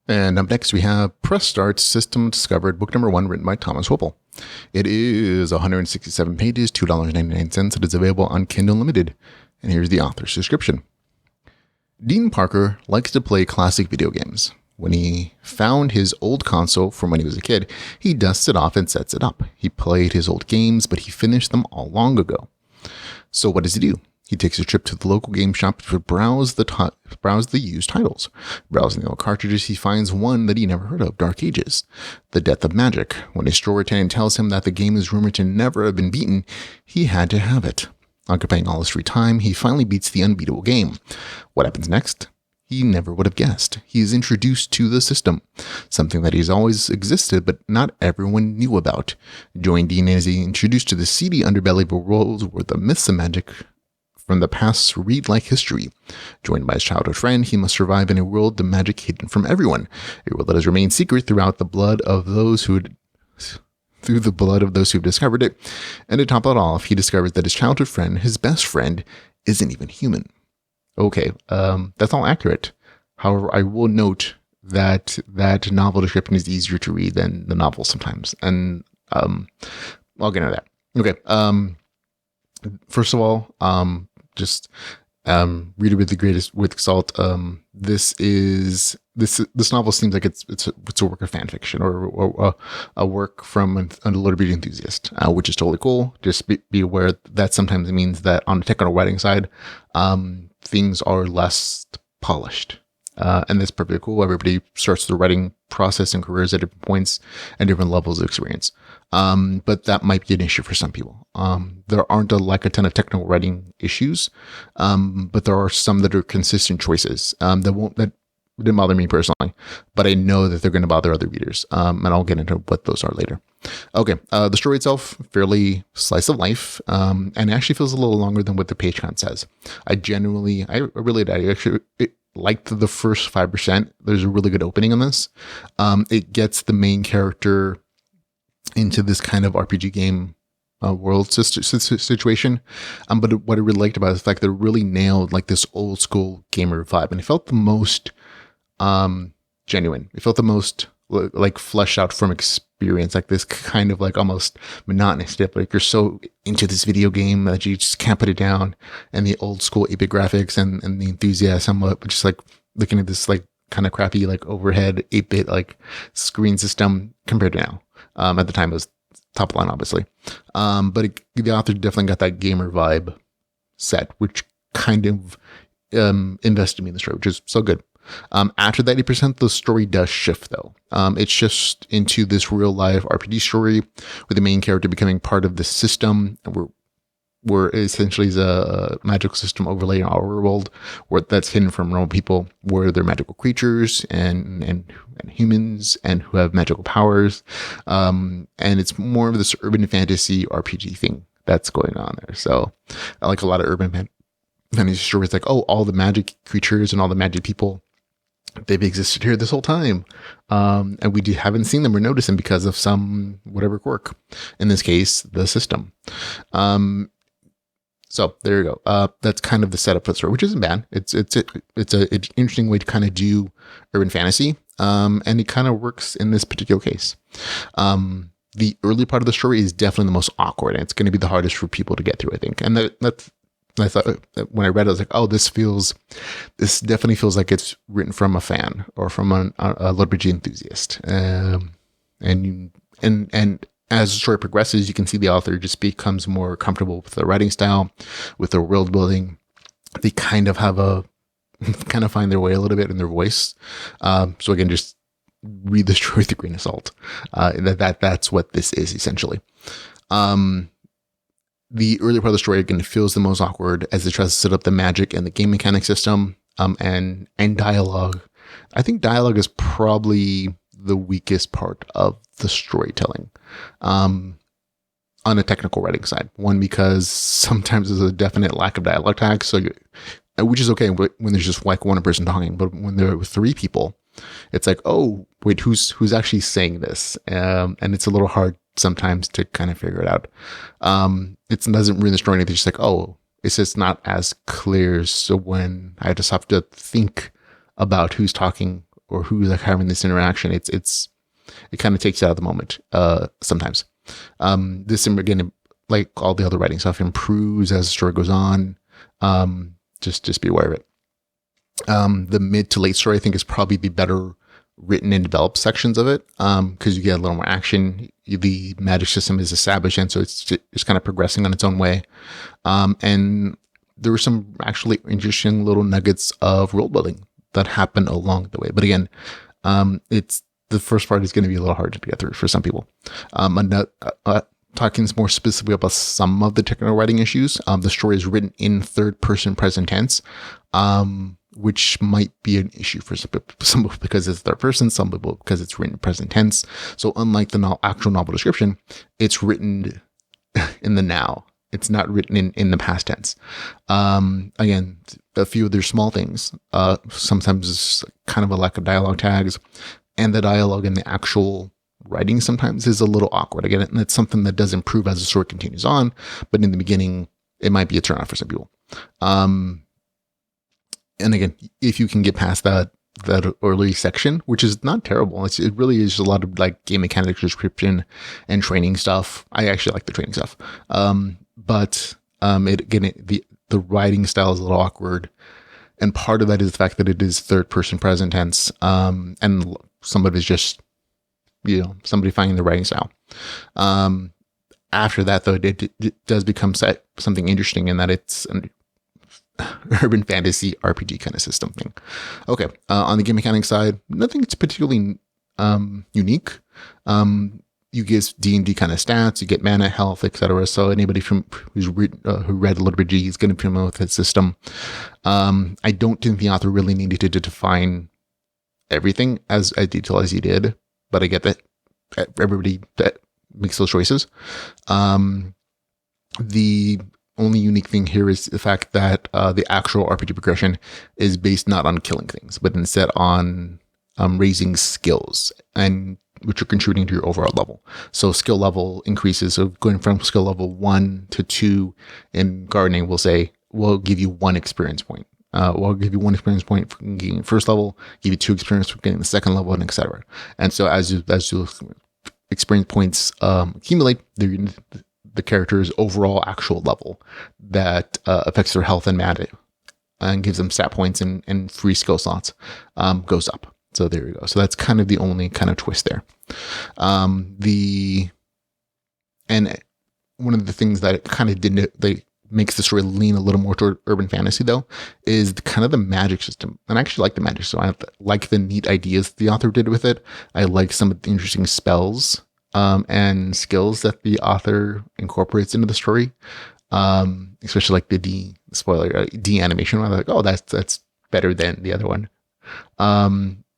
And up next, we have Press Start System Discovered, book number 1, written by Thomas Whipple. It is 167 pages, $2.99. It is available on Kindle Unlimited. And here's the author's description. Dean Parker likes to play classic video games. When he found his old console from when he was a kid, he dusts it off and sets it up. He played his old games, but he finished them all long ago. So what does he do? He takes a trip to the local game shop to browse the used titles. Browsing the old cartridges, he finds one that he never heard of, Dark Ages, The Death of Magic. When his store attendant tells him that the game is rumored to never have been beaten, he had to have it. Occupying all his free time, he finally beats the unbeatable game. What happens next? He never would have guessed. He is introduced to the system, something that he's always existed, but not everyone knew about. Join Dean as he introduced to the seedy underbelly of a world where the myths of magic from the past read like history. Joined by his childhood friend, he must survive in a world of magic hidden from everyone, a world that has remained secret through the blood of those who've discovered it. And to top it off, he discovers that his childhood friend, his best friend, isn't even human. Okay, that's all accurate. However, I will note that novel description is easier to read than the novel sometimes, and I'll get into that. Okay, first of all, read it with salt. This novel seems like it's a work of fan fiction or a work from a literary enthusiast, which is totally cool. Just be aware that sometimes it means that on the technical writing side, things are less polished. And that's perfectly cool. Everybody starts their writing process and careers at different points and different levels of experience. But that might be an issue for some people. There aren't a ton of technical writing issues, but there are some that are consistent choices that didn't bother me personally, but I know that they're going to bother other readers, and I'll get into what those are later. Okay, the story itself, fairly slice of life, and it actually feels a little longer than what the page count says. I really liked the first 5%. There's a really good opening on this. It gets the main character into this kind of RPG game world situation. But what I really liked about it is the fact that it really nailed like this old school gamer vibe. And it felt the most genuine. It felt the most like fleshed out from experience, like this kind of like almost monotonous stuff. Like you're so into this video game that you just can't put it down, and the old school 8-bit graphics and the enthusiasm of just like looking at this like kind of crappy like overhead 8-bit like screen system compared to now. At the time it was top line, obviously. But the author definitely got that gamer vibe set, which kind of invested me in the story, which is so good. After that 80%, the story does shift though. It shifts into this real life RPG story with the main character becoming part of the system where essentially is a magical system overlaying our world where that's hidden from normal people, where they're magical creatures and humans and who have magical powers. And it's more of this urban fantasy RPG thing that's going on there. So I like a lot of urban fantasy stories like, oh, all the magic creatures and all the magic people, they've existed here this whole time. And we haven't seen them or noticed them because of some whatever quirk. In this case, the system. So there you go. That's kind of the setup for the story, which isn't bad. It's an interesting way to kind of do urban fantasy. And it kind of works in this particular case. The early part of the story is definitely the most awkward, and it's going to be the hardest for people to get through, I think. And I thought when I read it, I was like, oh, this definitely feels like it's written from a fan or from a literature enthusiast. And as the story progresses, you can see the author just becomes more comfortable with the writing style, with the world building. They kind of find their way a little bit in their voice. So again, just read the story with a grain of salt. That's what this is essentially. The earlier part of the story, again, feels the most awkward as it tries to set up the magic and the game mechanic system, and dialogue. I think dialogue is probably the weakest part of the storytelling, on a technical writing side. One, because sometimes there's a definite lack of dialogue tags, which is okay when there's just like one person talking, but when there are 3 people, it's like, oh, wait, who's actually saying this? And it's a little hard sometimes to kind of figure it out. It doesn't ruin the story. It's just like, oh, it's just not as clear. So when I just have to think about who's talking or who's like having this interaction, it kind of takes you out of the moment sometimes. This again, like all the other writing stuff, improves as the story goes on. Just be aware of it. The mid to late story, I think, is probably the better written and developed sections of it, because you get a little more action. The magic system is established, and so it's kind of progressing on its own way. And there were some actually interesting little nuggets of world building that happen along the way. But again, it's the first part is going to be a little hard to get through for some people. Talking more specifically about some of the technical writing issues, the story is written in third person present tense, which might be an issue for some people because it's third person, some people because it's written in present tense. So unlike the actual novel description, it's written in the now. It's not written in the past tense. Again, a few of their small things. Sometimes it's kind of a lack of dialogue tags, and the dialogue in the actual writing sometimes is a little awkward. Again, and it's something that does improve as the story continues on, but in the beginning, it might be a turnoff for some people. And again, if you can get past that early section, which is not terrible, it really is a lot of like game mechanics description and training stuff. I actually like the training stuff, but the writing style is a little awkward, and part of that is the fact that it is third person present tense, and some of it is just somebody finding the writing style. After that, though, it does become something interesting in that it's an urban fantasy RPG kind of system thing. Okay, on the game mechanics side, nothing particularly unique. You get D&D kind of stats, you get mana, health, etc. So anybody who read a little bit is going to be familiar with that system. I don't think the author really needed to define everything as detailed as he did, but I get that everybody that makes those choices. The only unique thing here is the fact that the actual RPG progression is based not on killing things, but instead on raising skills, and which are contributing to your overall level. So skill level increases. So going from skill level 1 to 2 in gardening, we'll give you 1 experience point. We'll give you 1 experience point for getting first level, give you 2 experience for getting the second level, and etc. And so as you experience points accumulate, the character's overall actual level that affects their health and mana and gives them stat points and free skill slots goes up. So there you go. So that's kind of the only kind of twist there. And one of the things that it kind of makes the story lean a little more toward urban fantasy, though, is kind of the magic system. And I actually like the magic. So I like the neat ideas the author did with it. I like some of the interesting spells and skills that the author incorporates into the story, especially like the D animation. I'm like, oh, that's better than the other one.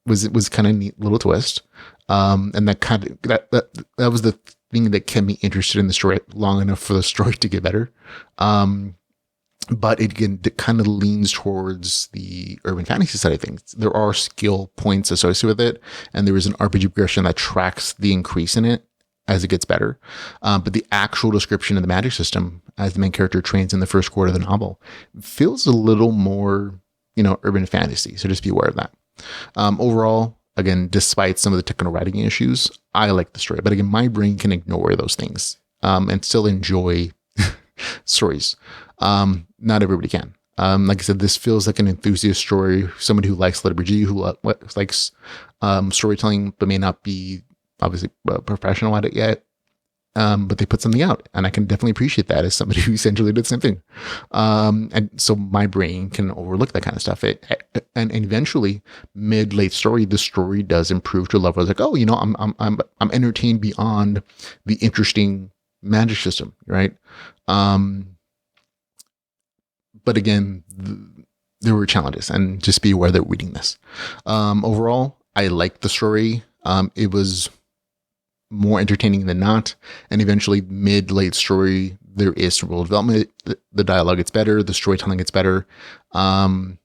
Was kind of neat little twist, and that was the thing that kept me interested in the story long enough for the story to get better. But it kind of leans towards the urban fantasy side of things. There are skill points associated with it, and there is an RPG progression that tracks the increase in it as it gets better. But the actual description of the magic system, as the main character trains in the first quarter of the novel, feels a little more, urban fantasy. So just be aware of that. Overall, again, despite some of the technical writing issues, I like the story. But again, my brain can ignore those things and still enjoy stories. Not everybody can. Like I said, this feels like an enthusiast story. Somebody who likes liturgy, who likes storytelling, but may not be obviously professional at it yet. But they put something out, and I can definitely appreciate that as somebody who essentially did the same thing. And so my brain can overlook that kind of stuff. And eventually, late story, the story does improve to a level. I was like, oh, I'm entertained beyond the interesting magic system, right? But again, there were challenges, and just be aware that reading this. Overall, I liked the story. It was more entertaining than not, and eventually late story, there is some real development. The dialogue gets better, the storytelling gets better, and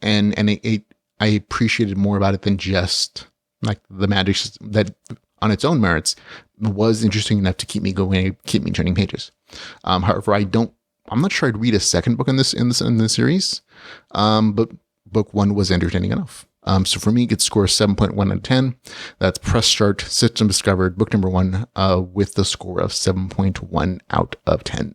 I appreciated more about it than just like the magic system that on its own merits was interesting enough to keep me going, keep me turning pages. However, I'm not sure I'd read a second book in this series, but book 1 was entertaining enough. So for me, it gets score 7.1 out of 10. That's Press Start, System Discovered, book number 1, with the score of 7.1 out of 10.